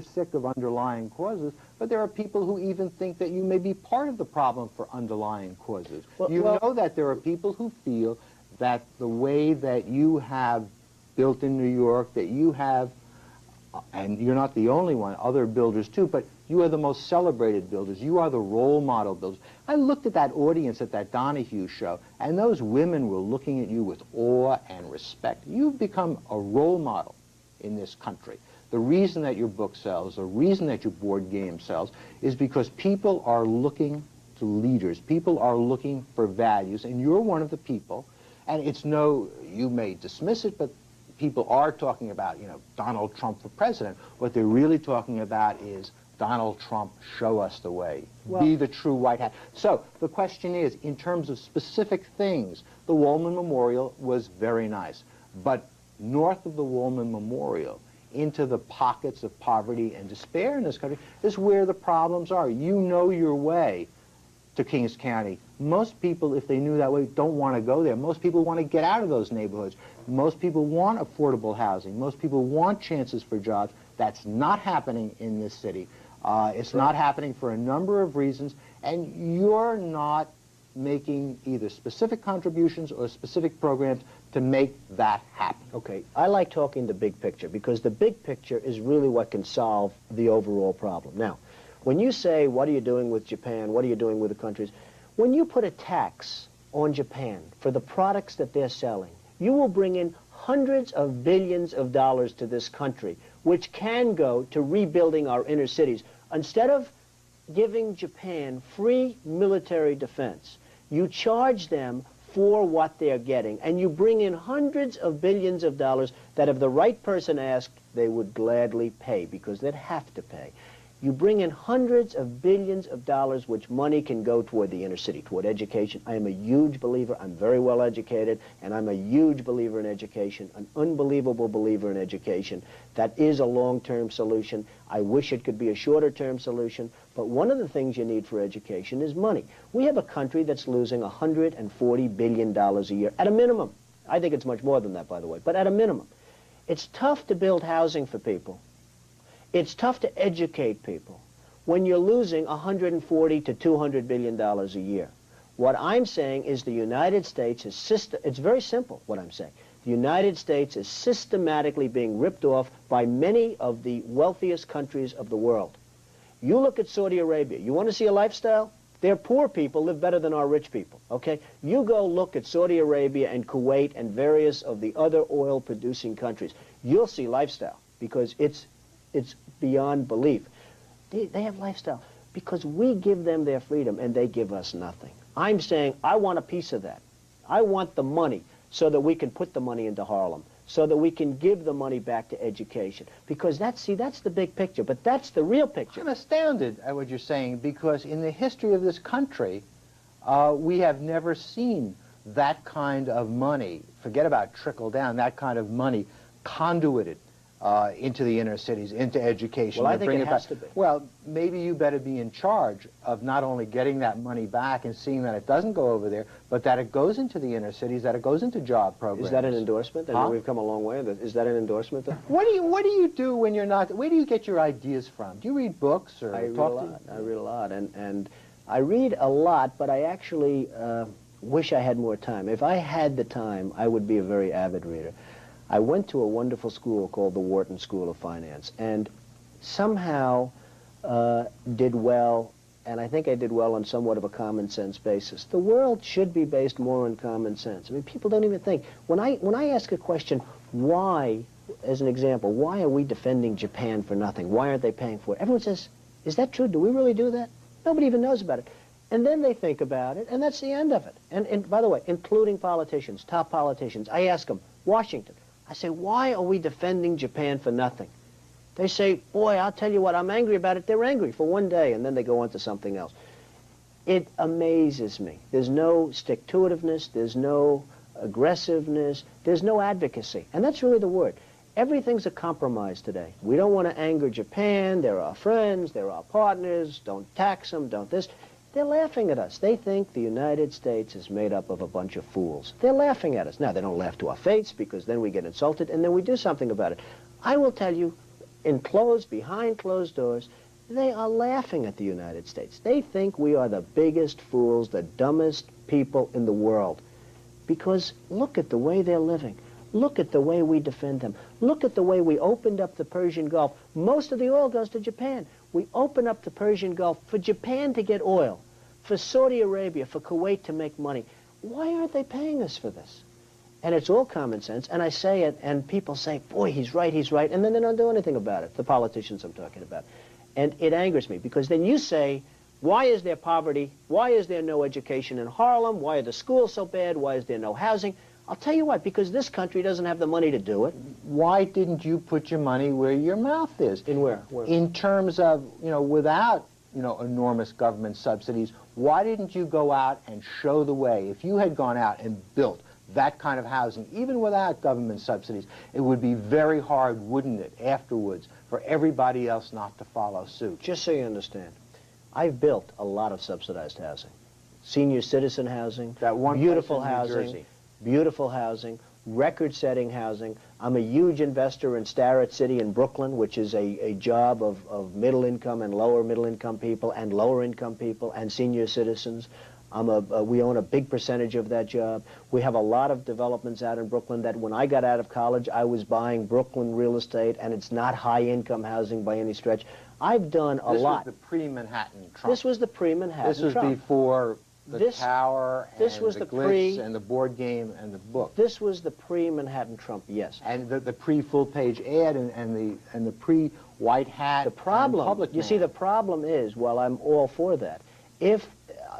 sick of underlying causes, but there are people who even think that you may be part of the problem for underlying causes. You know that there are people who feel that the way that you have built in New York, that you have, and you're not the only one, other builders too, but you are the most celebrated builders. You are the role model builders. I looked at that audience at that Donahue show, and those women were looking at you with awe and respect. You've become a role model in this country. The reason that your book sells, the reason that your board game sells, is because people are looking to leaders. People are looking for values, and you're one of the people. And it's no, you may dismiss it, but people are talking about, you know, Donald Trump for president. What they're really talking about is Donald Trump, show us the way. Be the true white hat. So the question is, in terms of specific things, the Woolman Memorial was very nice. But north of the Woolman Memorial, into the pockets of poverty and despair in this country, is where the problems are. You know your way to Kings County. Most people, if they knew that way, don't want to go there. Most people want to get out of those neighborhoods. Most people want affordable housing. Most people want chances for jobs. That's not happening in this city. It's not happening for a number of reasons, and you're not making either specific contributions or specific programs to make that happen. Okay, I like talking the big picture, because the big picture is really what can solve the overall problem. Now, when you say, what are you doing with Japan, what are you doing with the countries, when you put a tax on Japan for the products that they're selling, you will bring in hundreds of billions of dollars to this country, which can go to rebuilding our inner cities. Instead of giving Japan free military defense, you charge them for what they're getting, and you bring in hundreds of billions of dollars that if the right person asked, they would gladly pay, because they'd have to pay. You bring in hundreds of billions of dollars, which money can go toward the inner city, toward education. I am a huge believer. I'm very well educated, and I'm a huge believer in education, an unbelievable believer in education. That is a long-term solution. I wish it could be a shorter-term solution, but one of the things you need for education is money. We have a country that's losing $140 billion a year, at a minimum. I think it's much more than that, by the way, but at a minimum. It's tough to build housing for people. It's tough to educate people when you're losing $140 to $200 billion a year. What I'm saying is the United States is it's very simple what I'm saying. The United States is systematically being ripped off by many of the wealthiest countries of the world. You look at Saudi Arabia. You want to see a lifestyle? Their poor people live better than our rich people, okay? You go look at Saudi Arabia and Kuwait and various of the other oil-producing countries. You'll see lifestyle, because it's beyond belief. They have lifestyle because we give them their freedom and they give us nothing. I'm saying I want a piece of that. I want the money so that we can put the money into Harlem, so that we can give the money back to education. Because that's the big picture, but that's the real picture. I'm astounded at what you're saying, because in the history of this country, we have never seen that kind of money, forget about trickle down, that kind of money conduited into the inner cities, into education. Well, I think it has to be. Well, maybe you better be in charge of not only getting that money back and seeing that it doesn't go over there, but that it goes into the inner cities, that it goes into job programs. Is that an endorsement? I mean, we've come a long way. Is that an endorsement, though? What do you do when you're not, where do you get your ideas from? Do you read books or I read a lot, and I read a lot, but I actually wish I had more time. If I had the time, I would be a very avid reader. I went to a wonderful school called the Wharton School of Finance, and somehow did well, and I think I did well on somewhat of a common sense basis. The world should be based more on common sense. I mean, people don't even think. When I ask a question, why, as an example, why are we defending Japan for nothing? Why aren't they paying for it? Everyone says, is that true? Do we really do that? Nobody even knows about it. And then they think about it, and that's the end of it. And by the way, including politicians, top politicians, I ask them, Washington, I say, why are we defending Japan for nothing? They say, boy, I'll tell you what, I'm angry about it. They're angry for one day, and then they go on to something else. It amazes me. There's no stick-to-itiveness, there's no aggressiveness, there's no advocacy. And that's really the word. Everything's a compromise today. We don't want to anger Japan. They're our friends, they're our partners. Don't tax them, don't this. They're laughing at us. They think the United States is made up of a bunch of fools. They're laughing at us. Now, they don't laugh to our face, because then we get insulted, and then we do something about it. I will tell you, behind closed doors, they are laughing at the United States. They think we are the biggest fools, the dumbest people in the world. Because look at the way they're living. Look at the way we defend them. Look at the way we opened up the Persian Gulf. Most of the oil goes to Japan. We open up the Persian Gulf for Japan to get oil, for Saudi Arabia, for Kuwait to make money. Why aren't they paying us for this? And it's all common sense, and I say it, and people say, boy, he's right, and then they don't do anything about it, the politicians I'm talking about. And it angers me, because then you say, why is there poverty? Why is there no education in Harlem? Why are the schools so bad? Why is there no housing? I'll tell you what, because this country doesn't have the money to do it. Why didn't you put your money where your mouth is? In where? In terms of, without, enormous government subsidies, why didn't you go out and show the way? If you had gone out and built that kind of housing, even without government subsidies, it would be very hard, wouldn't it, afterwards, for everybody else not to follow suit. Just so you understand, I've built a lot of subsidized housing. Senior citizen housing, that one beautiful place in New housing, Jersey. Beautiful housing, record-setting housing. I'm a huge investor in Starrett City in Brooklyn, which is a job of middle-income and lower-middle-income people and lower-income people and senior citizens. We own a big percentage of that job. We have a lot of developments out in Brooklyn that when I got out of college, I was buying Brooklyn real estate, and it's not high-income housing by any stretch. I've done a lot. This was the pre-Manhattan Trump. This was the pre-Manhattan Trump. This was before the tower and the glitz and the board game and the book. This was the pre-Manhattan Trump, yes. And the pre-full-page ad and the pre-white hat. The problem, you see, the problem is, well, I'm all for that. If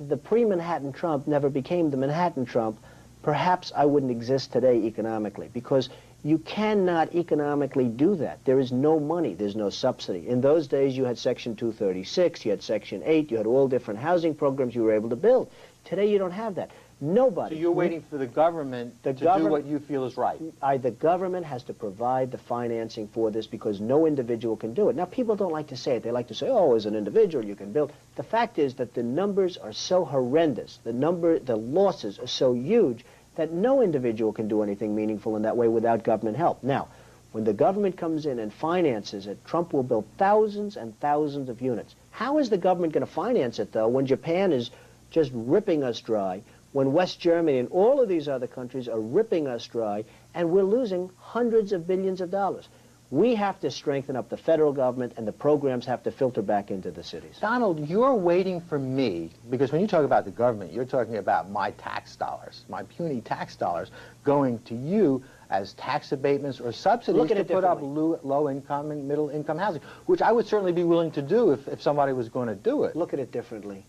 the pre-Manhattan Trump never became the Manhattan Trump, perhaps I wouldn't exist today economically, because you cannot economically do that. There is no money. There's no subsidy. In those days, you had Section 236, you had Section 8, you had all different housing programs you were able to build. Today, you don't have that. Nobody. So you're waiting for the government to do what you feel is right. The government has to provide the financing for this, because no individual can do it. Now, people don't like to say it. They like to say, oh, as an individual, you can build. The fact is that the numbers are so horrendous. The losses are so huge that no individual can do anything meaningful in that way without government help. Now, when the government comes in and finances it, Trump will build thousands and thousands of units. How is the government going to finance it, though, when Japan is just ripping us dry, when West Germany and all of these other countries are ripping us dry, and we're losing hundreds of billions of dollars? We have to strengthen up the federal government, and the programs have to filter back into the cities. Donald, you're waiting for me, because when you talk about the government, you're talking about my tax dollars, my puny tax dollars, going to you as tax abatements or subsidies to put up low-income and middle-income housing, which I would certainly be willing to do if somebody was going to do it. Look at it differently.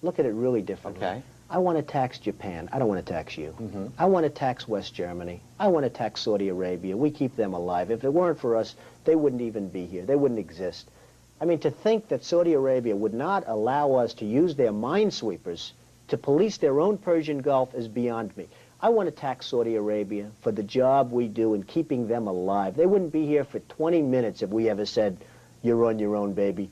Look at it really differently. Okay. I want to tax Japan. I don't want to tax you. I want to tax West Germany. I want to tax Saudi Arabia. We keep them alive. If it weren't for us, they wouldn't even be here. They wouldn't exist. I mean, to think that Saudi Arabia would not allow us to use their minesweepers to police their own Persian Gulf is beyond me. I want to tax Saudi Arabia for the job we do in keeping them alive. They wouldn't be here for 20 minutes if we ever said, you're on your own, baby.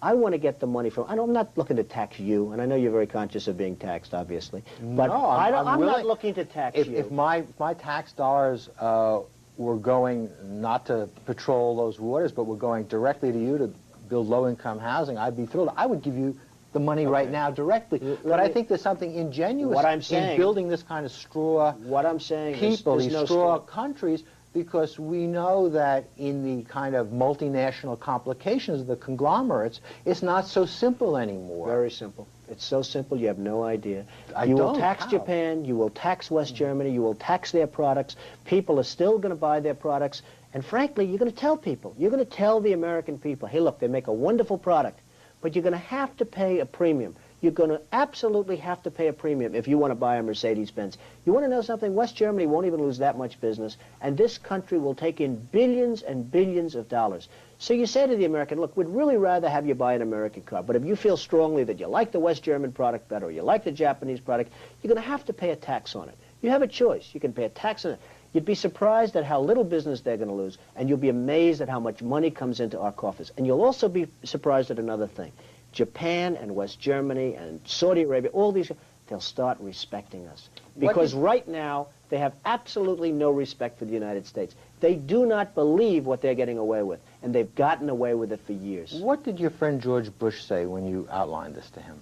I want to get the money from. I'm not looking to tax you, and I know you're very conscious of being taxed, obviously. But no, I'm not looking to tax you. If my tax dollars were going not to patrol those waters, but were going directly to you to build low-income housing, I'd be thrilled. I would give you the money right now directly. But I think there's something ingenuous in building this kind of straw people, these straw countries, because we know that in the kind of multinational complications of the conglomerates, it's not so simple anymore. Very simple. It's so simple you have no idea. You will tax Japan, you will tax West Germany, you will tax their products. People are still going to buy their products. And frankly, you're going to tell people, you're going to tell the American people, hey, look, they make a wonderful product, but you're going to have to pay a premium. You're going to absolutely have to pay a premium if you want to buy a Mercedes-Benz. You want to know something? West Germany won't even lose that much business, and this country will take in billions and billions of dollars. So you say to the American, look, we'd really rather have you buy an American car, but if you feel strongly that you like the West German product better or you like the Japanese product, you're going to have to pay a tax on it. You have a choice. You can pay a tax on it. You'd be surprised at how little business they're going to lose, and you'll be amazed at how much money comes into our coffers. And you'll also be surprised at another thing. Japan and West Germany and Saudi Arabia, all these, they'll start respecting us. Because right now, they have absolutely no respect for the United States. They do not believe what they're getting away with. and they've gotten away with it for years. What did your friend George Bush say when you outlined this to him?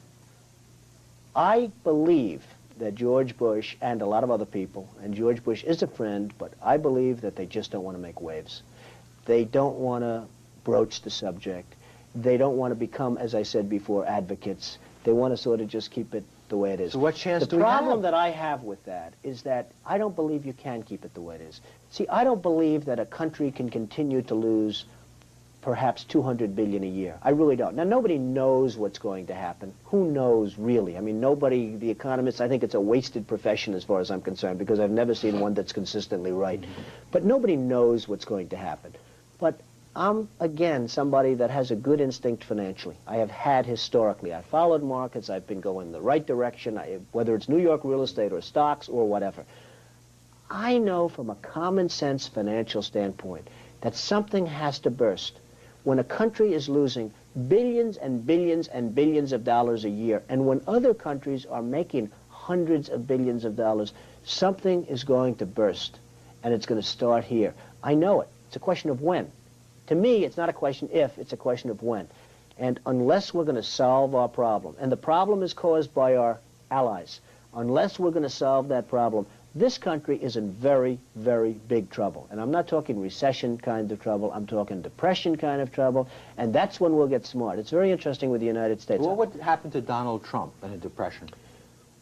I believe that George Bush and a lot of other people, and George Bush is a friend, but I believe that they just don't want to make waves. They don't want to broach the subject. They don't want to become, as I said before, advocates. They want to sort of just keep it the way it is. So what chance do we have? have? The problem that I have with that is that I don't believe you can keep it the way it is. See, I don't believe that a country can continue to lose perhaps $200 billion a year. I really don't. Now, nobody knows what's going to happen. Who knows, really? I mean, nobody, the economists, I think it's a wasted profession as far as I'm concerned, because I've never seen one that's consistently right. But nobody knows what's going to happen. But I'm, again, somebody that has a good instinct financially. I have had historically. I followed markets. I've been going the right direction, whether it's New York real estate or stocks or whatever. I know from a common sense financial standpoint that something has to burst. When a country is losing billions and billions and billions of dollars a year, and when other countries are making hundreds of billions of dollars, something is going to burst, and it's going to start here. I know it. It's a question of when. To me, it's not a question if, it's a question of when. And unless we're going to solve our problem, and the problem is caused by our allies, unless we're going to solve that problem, this country is in very, very big trouble. And I'm not talking recession kind of trouble. I'm talking depression kind of trouble. And that's when we'll get smart. It's very interesting with the United States. Well, what happened to Donald Trump in a depression?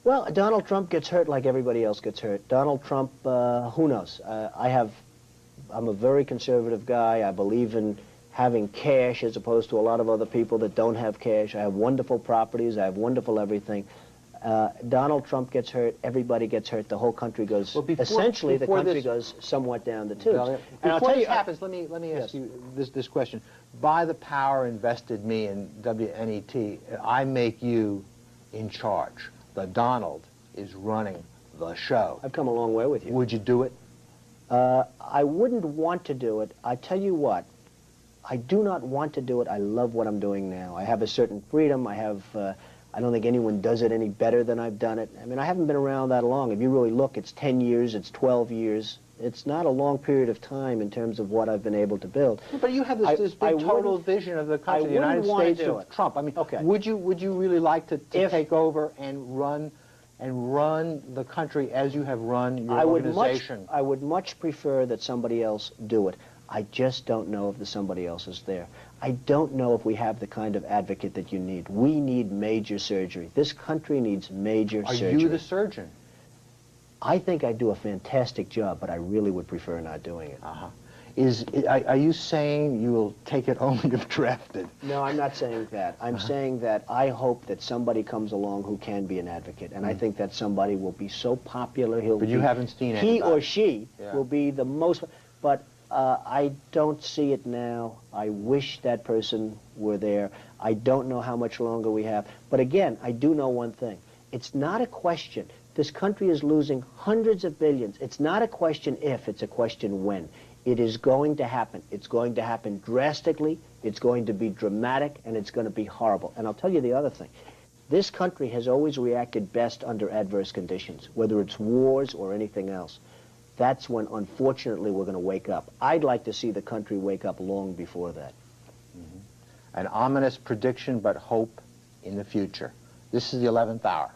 Well, Donald Trump gets hurt like everybody else gets hurt. Donald Trump, who knows? I'm a very conservative guy. I believe in having cash as opposed to a lot of other people that don't have cash. I have wonderful properties. I have wonderful everything. Donald Trump gets hurt, everybody gets hurt, the whole country goes, essentially the country goes somewhat down the tubes. Well, and before this happens, let me ask you this question. By the power invested me in WNET, I make you in charge. The Donald is running the show. I've come a long way with you. Would you do it? I wouldn't want to do it. I tell you what, I do not want to do it. I love what I'm doing now. I have a certain freedom. I don't think anyone does it any better than I've done it. I mean, I haven't been around that long. If you really look, it's 10 years, it's 12 years. It's not a long period of time in terms of what I've been able to build. But you have this big total vision of the country, the United States of Trump. I mean, would you really like to take over and run the country as you have run your organization? I would much prefer that somebody else do it. I just don't know if the somebody else is there. I don't know if we have the kind of advocate that you need. We need major surgery. This country needs major surgery. Are you the surgeon? I think I do a fantastic job, but I really would prefer not doing it. Are you saying you will take it only if drafted? No, I'm not saying that. I'm saying that I hope that somebody comes along who can be an advocate, and I think that somebody will be so popular, but you haven't seen it. He or she will be the most, but I don't see it now. I wish that person were there. I don't know how much longer we have. But again, I do know one thing. It's not a question. This country is losing hundreds of billions. It's not a question if, it's a question when. It is going to happen. It's going to happen drastically. It's going to be dramatic, and it's going to be horrible. And I'll tell you the other thing. This country has always reacted best under adverse conditions, whether it's wars or anything else. That's when, unfortunately, we're going to wake up. I'd like to see the country wake up long before that. An ominous prediction, but hope in the future. This is the 11th hour.